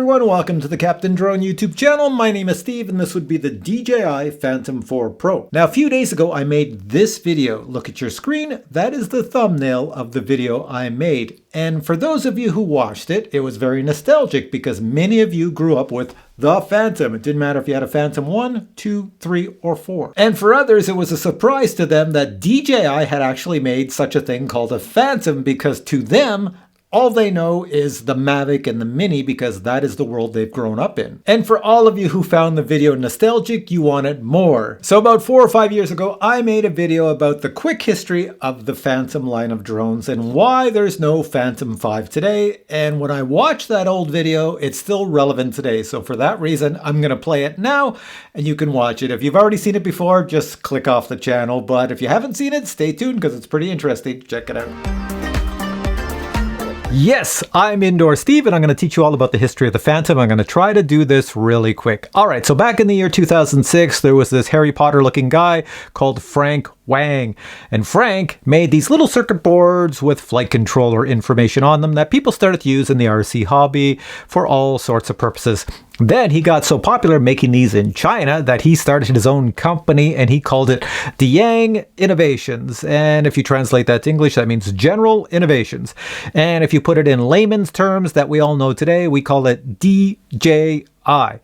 everyone, welcome to the Captain Drone YouTube channel. My name is Steve and this would be the DJI Phantom 4 Pro. Now a few days ago I made this video. Look at your screen, that is the thumbnail of the video I made. And for those of you who watched it, it was very nostalgic because many of you grew up with the Phantom. It didn't matter if you had a Phantom 1, 2, 3, or 4. And for others, it was a surprise to them that DJI had actually made such a thing called a Phantom because to them, all they know is the Mavic and the Mini because that is the world they've grown up in. And for all of you who found the video nostalgic, you wanted more. So about 4 or 5 years ago, I made a video about the quick history of the Phantom line of drones and why there's no Phantom 5 today. And when I watched that old video, it's still relevant today. So for that reason, I'm going to play it now and you can watch it. If you've already seen it before, just click off the channel. But if you haven't seen it, stay tuned because it's pretty interesting. Check it out. Yes, I'm Indoor Steve and I'm going to teach you all about the history of the Phantom. I'm going to try to do this really quick. Alright, so back in the year 2006, there was this Harry Potter looking guy called Frank Wang. And Frank made these little circuit boards with flight controller information on them that people started to use in the RC hobby for all sorts of purposes. Then he got so popular making these in China that he started his own company and he called it DJI Innovations. And if you translate that to English, that means General Innovations. And if you put it in layman's terms that we all know today, we call it DJI.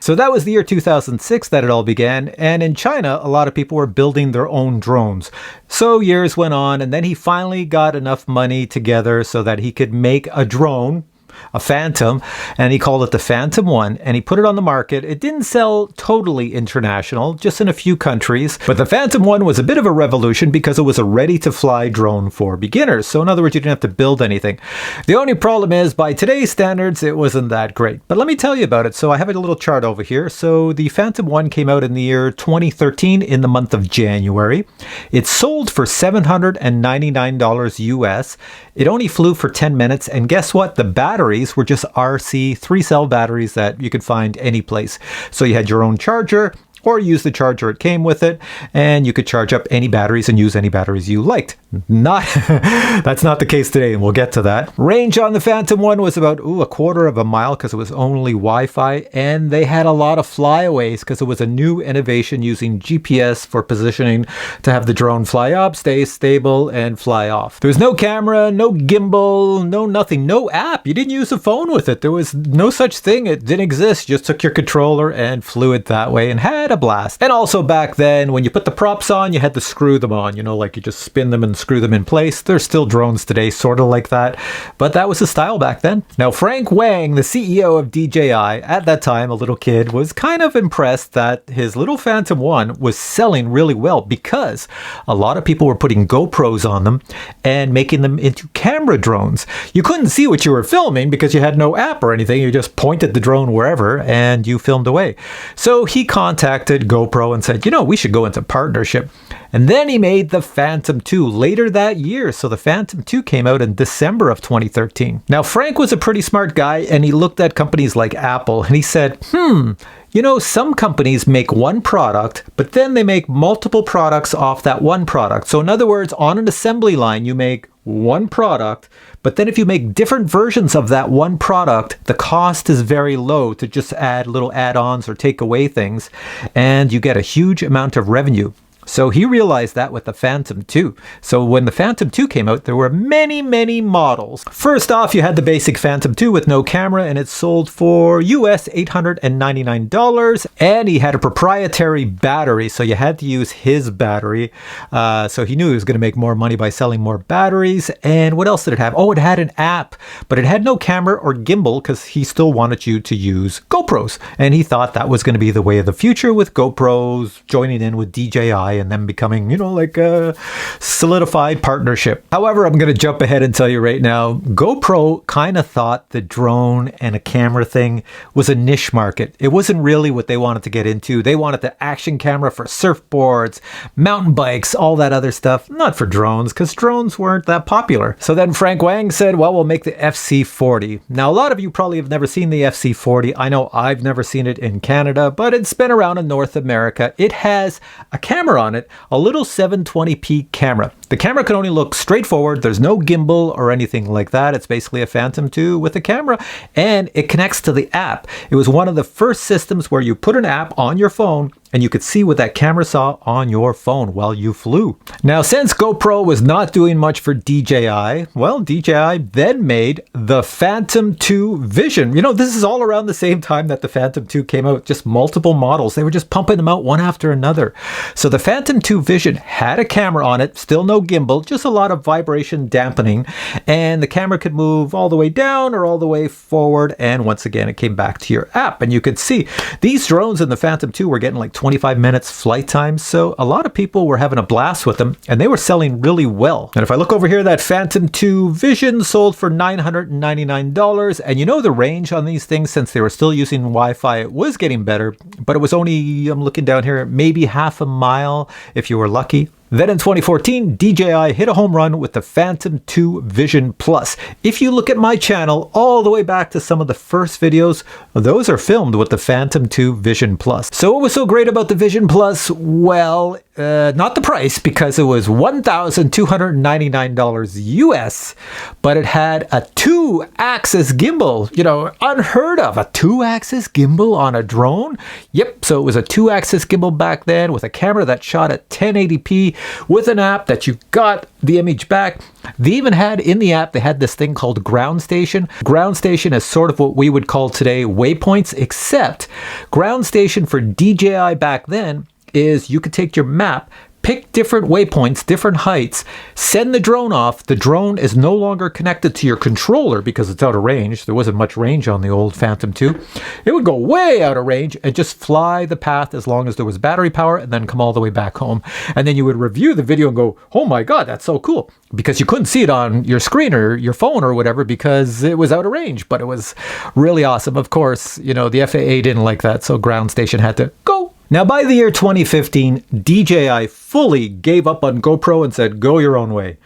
So that was the year 2006 that it all began, and in China a lot of people were building their own drones. So years went on and then he finally got enough money together so that he could make a drone, a Phantom, and he called it the Phantom 1 and he put it on the market. It didn't sell totally international, just in a few countries, but the Phantom 1 was a bit of a revolution because it was a ready-to-fly drone for beginners. So in other words, you didn't have to build anything. The only problem is by today's standards it wasn't that great, but let me tell you about it. So I have a little chart over here. So the Phantom 1 came out in the year 2013 in the month of January. It sold for $799 US. It only flew for 10 minutes and guess what? The batteries were just RC 3-cell batteries that you could find any place. So you had your own charger or use the charger it came with it and you could charge up any batteries and use any batteries you liked. That's not the case today and we'll get to that. Range on the Phantom 1 was about a quarter of a mile because it was only Wi-Fi and they had a lot of flyaways because it was a new innovation using GPS for positioning to have the drone fly up, stay stable and fly off. There was no camera, no gimbal, no nothing, no app. You didn't use a phone with it. There was no such thing. It didn't exist. You just took your controller and flew it that way and had a blast. And also back then when you put the props on you had to screw them on, you know, like you just spin them and screw them in place. There's still drones today sort of like that, but that was the style back then. Now Frank Wang, the CEO of DJI, at that time a little kid, was kind of impressed that his little Phantom 1 was selling really well because a lot of people were putting GoPros on them and making them into camera drones. You couldn't see what you were filming because you had no app or anything. You just pointed the drone wherever and you filmed away. So he contacted GoPro and said, you know, we should go into partnership. And then he made the Phantom 2 later that year. So the Phantom 2 came out in December of 2013. Now Frank was a pretty smart guy and he looked at companies like Apple and he said, you know, some companies make one product, but then they make multiple products off that one product. So in other words, on an assembly line, you make one product, but then if you make different versions of that one product, the cost is very low to just add little add-ons or take away things, and you get a huge amount of revenue. So he realized that with the Phantom 2. So when the Phantom 2 came out, there were many models. First off, you had the basic Phantom 2 with no camera, and it sold for US $899. And he had a proprietary battery, so you had to use his battery. So he knew he was going to make more money by selling more batteries. And what else did it have? Oh, it had an app, but it had no camera or gimbal because he still wanted you to use GoPros. And he thought that was going to be the way of the future with GoPros joining in with DJI and then becoming, you know, like a solidified partnership. However, I'm going to jump ahead and tell you right now, GoPro kind of thought the drone and a camera thing was a niche market. It wasn't really what they wanted to get into. They wanted the action camera for surfboards, mountain bikes, all that other stuff, not for drones, because drones weren't that popular. So then Frank Wang said, well, we'll make the FC40. Now, a lot of you probably have never seen the FC40. I know I've never seen it in Canada, but it's been around in North America. It has a camera on it, a little 720p camera. The camera can only look straight forward. There's no gimbal or anything like that. It's basically a Phantom 2 with a camera, and it connects to the app. It was one of the first systems where you put an app on your phone and you could see what that camera saw on your phone while you flew. Now, since GoPro was not doing much for DJI, well, DJI then made the Phantom 2 Vision. You know, this is all around the same time that the Phantom 2 came out, just multiple models. They were just pumping them out one after another. So the Phantom 2 Vision had a camera on it, still no gimbal, just a lot of vibration dampening, and the camera could move all the way down or all the way forward, and once again, it came back to your app. And you could see these drones in the Phantom 2 were getting like 25 minutes flight time, so a lot of people were having a blast with them, and they were selling really well. And if I look over here, that Phantom 2 Vision sold for $999, and you know the range on these things, since they were still using Wi-Fi, it was getting better, but it was only, I'm looking down here, maybe half a mile if you were lucky. Then in 2014, DJI hit a home run with the Phantom 2 Vision Plus. If you look at my channel all the way back to some of the first videos, those are filmed with the Phantom 2 Vision Plus. So what was so great about the Vision Plus? Well, not the price, because it was $1,299 US, but it had a 2-axis gimbal. You know, unheard of, a 2-axis gimbal on a drone. Yep, so it was a 2-axis gimbal back then with a camera that shot at 1080p with an app that you got the image back. They even had in the app, they had this thing called Ground Station. Ground Station is sort of what we would call today waypoints, except Ground Station for DJI back then is you could take your map, pick different waypoints, different heights, send the drone off. The drone is no longer connected to your controller because it's out of range. There wasn't much range on the old Phantom 2. It would go way out of range and just fly the path as long as there was battery power, and then come all the way back home. And then you would review the video and go, oh my God, that's so cool. Because you couldn't see it on your screen or your phone or whatever because it was out of range. But it was really awesome. Of course, you know, the FAA didn't like that, so Ground Station had to go. Now, by the year 2015, DJI fully gave up on GoPro and said, go your own way.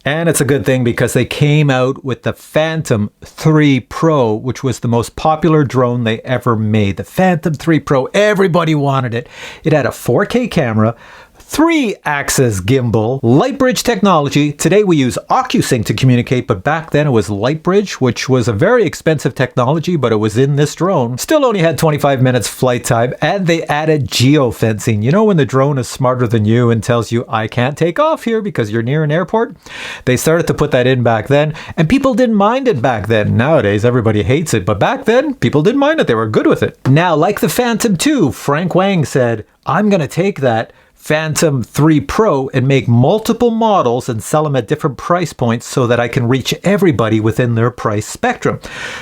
And it's a good thing, because they came out with the Phantom 3 Pro, which was the most popular drone they ever made. The Phantom 3 Pro, everybody wanted it. It had a 4K camera, 3-axis gimbal, Lightbridge technology. Today we use OcuSync to communicate, but back then it was Lightbridge, which was a very expensive technology, but it was in this drone. Still only had 25 minutes flight time, and they added geofencing. You know, when the drone is smarter than you and tells you, I can't take off here because you're near an airport? They started to put that in back then, and people didn't mind it back then. Nowadays, everybody hates it, but back then, people didn't mind it. They were good with it. Now, like the Phantom 2, Frank Wang said, I'm going to take that Phantom 3 Pro and make multiple models and sell them at different price points so that I can reach everybody within their price spectrum.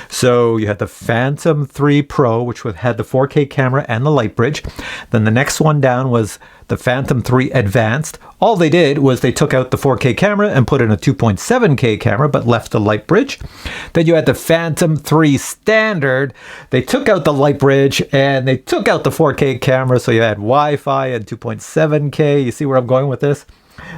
So you had the Phantom 3 Pro, which had the 4K camera and the Lightbridge. Then the next one down was the Phantom 3 Advanced. All they did was they took out the 4K camera and put in a 2.7K camera, but left the Lightbridge. Then you had the Phantom 3 Standard. They took out the Lightbridge and they took out the 4K camera, so you had Wi-Fi and 2.7K. You see where I'm going with this?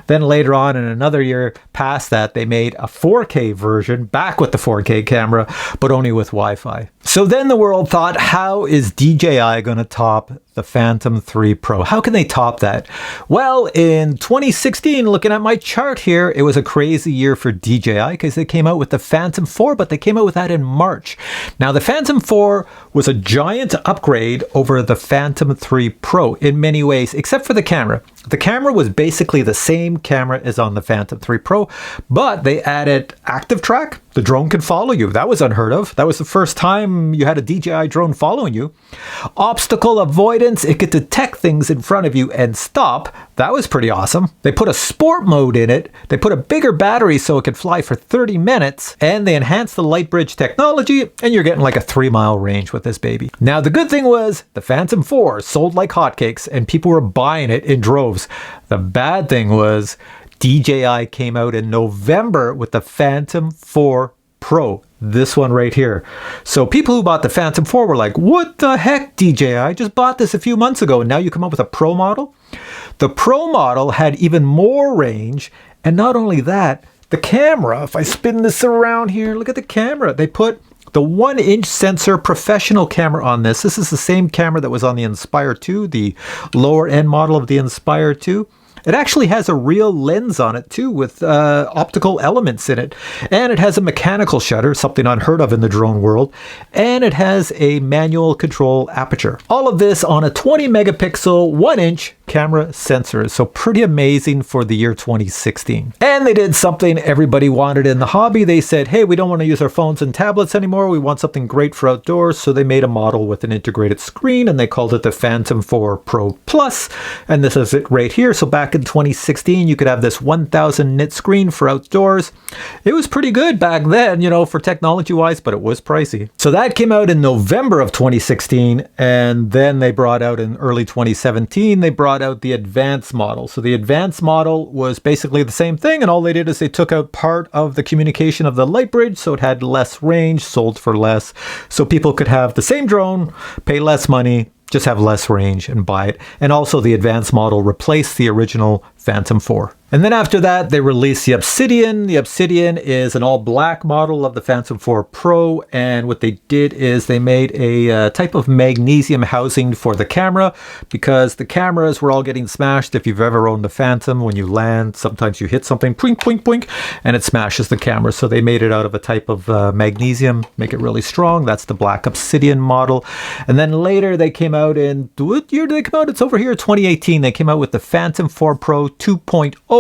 Then later on, in another year past that, they made a 4K version, back with the 4K camera, but only with Wi-Fi. So then the world thought, how is DJI going to top the Phantom 3 Pro? How can they top that? Well, in 2016, looking at my chart here, it was a crazy year for DJI because they came out with the Phantom 4, but they came out with that in March. Now, the Phantom 4 was a giant upgrade over the Phantom 3 Pro in many ways, except for the camera. The camera was basically the same camera as on the Phantom 3 Pro, but they added active track. The drone could follow you. That was unheard of. That was the first time you had a DJI drone following you. Obstacle avoidance. It could detect things in front of you and stop. That was pretty awesome. They put a sport mode in it. They put a bigger battery so it could fly for 30 minutes. And they enhanced the Lightbridge technology, and you're getting like a 3-mile range with this baby. Now, the good thing was the Phantom 4 sold like hotcakes, and people were buying it in droves. The bad thing was DJI came out in November with the Phantom 4 Pro, this one right here. So people who bought the Phantom 4 were like, what the heck, DJI? I just bought this a few months ago, and now you come up with a Pro model? The Pro model had even more range, and not only that, the camera, if I spin this around here, look at the camera. They put The 1-inch sensor professional camera on this. This is the same camera that was on the Inspire 2, the lower end model of the Inspire 2. It actually has a real lens on it too, with optical elements in it. And it has a mechanical shutter, something unheard of in the drone world. And it has a manual control aperture. All of this on a 20 megapixel, 1-inch camera sensor. So pretty amazing for the year 2016. And they did something everybody wanted in the hobby. They said, hey, we don't want to use our phones and tablets anymore. We want something great for outdoors. So they made a model with an integrated screen, and they called it the Phantom 4 Pro Plus. And this is it right here. So back in 2016, you could have this 1000 nit screen for outdoors. It was pretty good back then, you know, for technology wise, but it was pricey. So that came out in November of 2016. And then they brought out in early 2017, they brought out the advanced model. So the advanced model was basically the same thing, and all they did is they took out part of the communication of the light bridge, so it had less range, sold for less, so people could have the same drone, pay less money, just have less range and buy it. And also the advanced model replaced the original Phantom 4. And then after that, they released the Obsidian. The Obsidian is an all-black model of the Phantom 4 Pro, and what they did is they made a type of magnesium housing for the camera, because the cameras were all getting smashed. If you've ever owned a Phantom, when you land, sometimes you hit something, poink, poink, poink, and it smashes the camera. So they made it out of a type of magnesium, make it really strong. That's the black Obsidian model. And then later they came out in, what year did they come out? It's over here, 2018. They came out with the Phantom 4 Pro 2.0.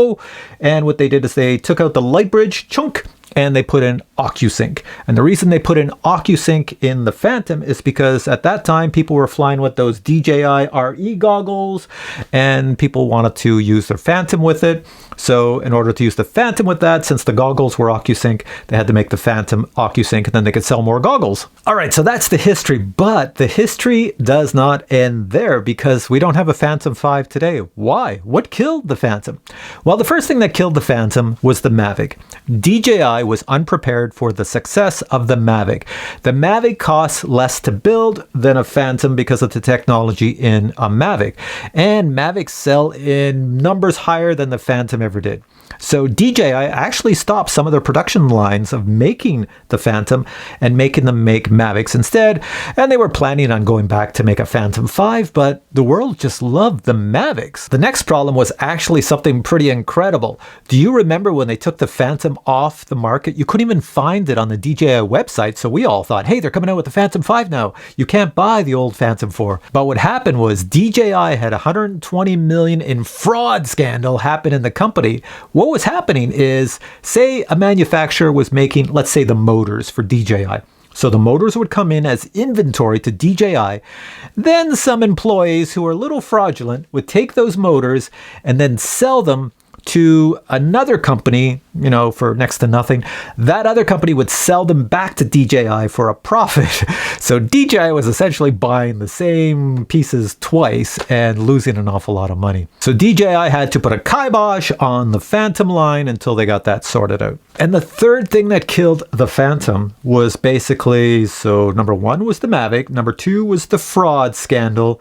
And what they did is they took out the light bridge chunk and they put in OcuSync. And the reason they put in OcuSync in the Phantom is because at that time people were flying with those DJI RE goggles, and people wanted to use their Phantom with it. So in order to use the Phantom with that, since the goggles were OcuSync, they had to make the Phantom OcuSync, and then they could sell more goggles. All right, so that's the history, but the history does not end there, because we don't have a Phantom 5 today. Why? What killed the Phantom? Well, the first thing that killed the Phantom was the Mavic. DJI was unprepared for the success of the Mavic. The Mavic costs less to build than a Phantom because of the technology in a Mavic. And Mavics sell in numbers higher than the Phantom ever did. So DJI actually stopped some of their production lines of making the Phantom and making them make Mavics instead. And they were planning on going back to make a Phantom 5, but the world just loved the Mavics. The next problem was actually something pretty incredible. Do you remember when they took the Phantom off the market? You couldn't even find it on the DJI website, so we all thought, hey, they're coming out with the Phantom 5 now. You can't buy the old Phantom 4. But what happened was DJI had 120 million in fraud scandal happen in the company. What was happening is, say a manufacturer was making, let's say, the motors for DJI. So the motors would come in as inventory to DJI. Then some employees who are a little fraudulent would take those motors and then sell them to another company, you know, for next to nothing. That other company would sell them back to DJI for a profit. So DJI was essentially buying the same pieces twice and losing an awful lot of money. So DJI had to put a kibosh on the Phantom line until they got that sorted out. And the third thing that killed the Phantom was basically, so number one was the Mavic, number two was the fraud scandal,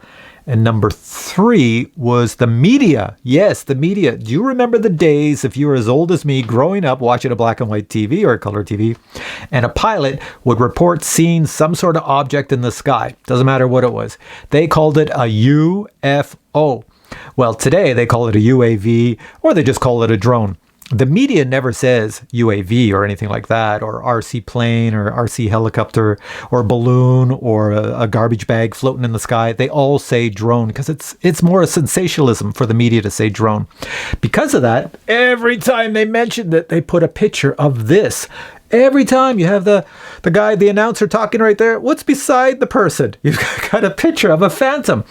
and number three was the media. Yes, the media. Do you remember the days, if you were as old as me, growing up watching a black and white TV or a color TV, and a pilot would report seeing some sort of object in the sky? Doesn't matter what it was. They called it a UFO. Well, today they call it a UAV, or they just call it a drone. The media never says UAV or anything like that, or RC plane or RC helicopter or balloon or a garbage bag floating in the sky. They all say drone because it's more a sensationalism for the media to say drone. Because of that, every time they mentioned it, they put a picture of this. Every time you have the guy, the announcer talking right there, what's beside the person? You've got a picture of a Phantom.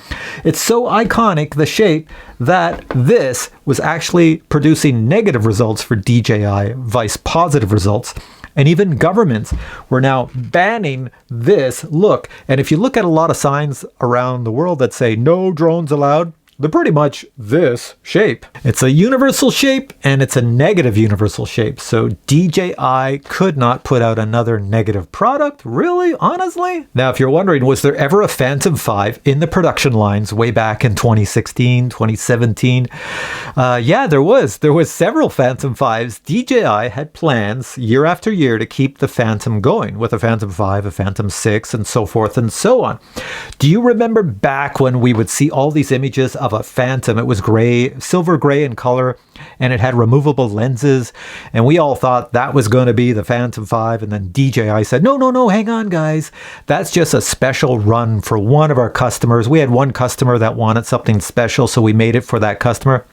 It's so iconic, the shape, that this was actually producing negative results for DJI, vice positive results. And even governments were now banning this look. And if you look at a lot of signs around the world that say no drones allowed, they're pretty much this shape. It's a universal shape and it's a negative universal shape. So DJI could not put out another negative product? Really? Honestly? Now, if you're wondering, was there ever a Phantom 5 in the production lines way back in 2016, 2017? Yeah, there was. There was several Phantom 5s. DJI had plans year after year to keep the Phantom going with a Phantom 5, a Phantom 6, and so forth and so on. Do you remember back when we would see all these images of a Phantom? It was gray, silver gray in color, and it had removable lenses, and we all thought that was going to be the Phantom 5, and then DJI said, no, hang on guys, that's just a special run for one of our customers. We had one customer that wanted something special, so we made it for that customer.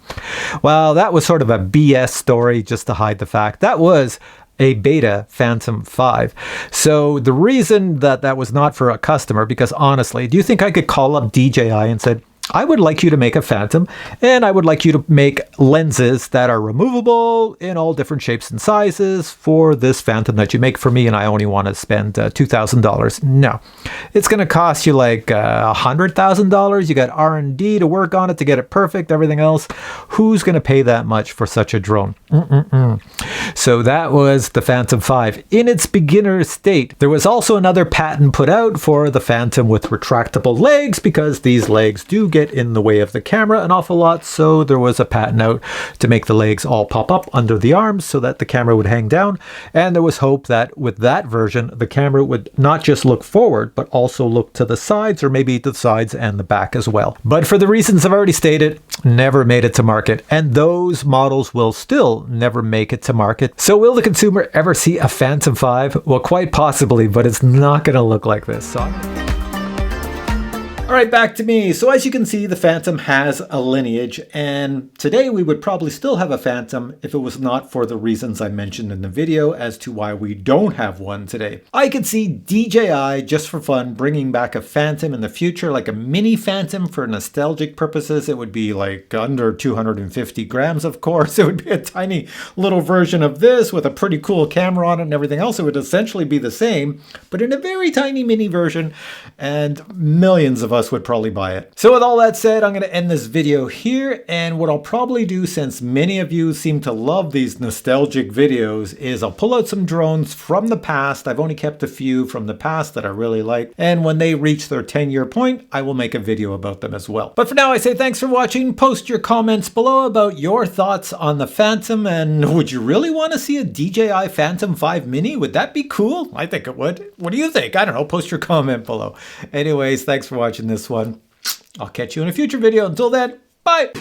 Well, that was sort of a BS story just to hide the fact that was a beta Phantom 5. So the reason that that was not for a customer, because honestly, do you think I could call up DJI and said, I would like you to make a Phantom, and I would like you to make lenses that are removable in all different shapes and sizes for this Phantom that you make for me, and I only want to spend $2,000. No. It's going to cost you like $100,000. You got R&D to work on it to get it perfect, everything else. Who's going to pay that much for such a drone? So that was the Phantom 5 in its beginner state. There was also another patent put out for the Phantom with retractable legs, because these legs do get in the way of the camera an awful lot, so there was a patent out to make the legs all pop up under the arms so that the camera would hang down, and there was hope that with that version the camera would not just look forward but also look to the sides, or maybe the sides and the back as well. But for the reasons I've already stated, never made it to market, and those models will still never make it to market. So will the consumer ever see a Phantom 5? Well, quite possibly, but it's not going to look like this. All right, back to me. So as you can see, the Phantom has a lineage, and today we would probably still have a Phantom if it was not for the reasons I mentioned in the video as to why we don't have one today. I could see DJI, just for fun, bringing back a Phantom in the future, like a mini Phantom for nostalgic purposes. It would be like under 250 grams, of course. It would be a tiny little version of this with a pretty cool camera on it and everything else. It would essentially be the same, but in a very tiny mini version, and millions of us would probably buy it. So with all that said, I'm going to end this video here, and what I'll probably do, since many of you seem to love these nostalgic videos, is I'll pull out some drones from the past. I've only kept a few from the past that I really like, and when they reach their 10-year point, I will make a video about them as well. But for now, I say thanks for watching. Post your comments below about your thoughts on the Phantom, and would you really want to see a DJI Phantom 5 Mini? Would that be cool? I think it would. What do you think? I don't know. Post your comment below. Anyways, thanks for watching this one. I'll catch you in a future video. Until then, bye!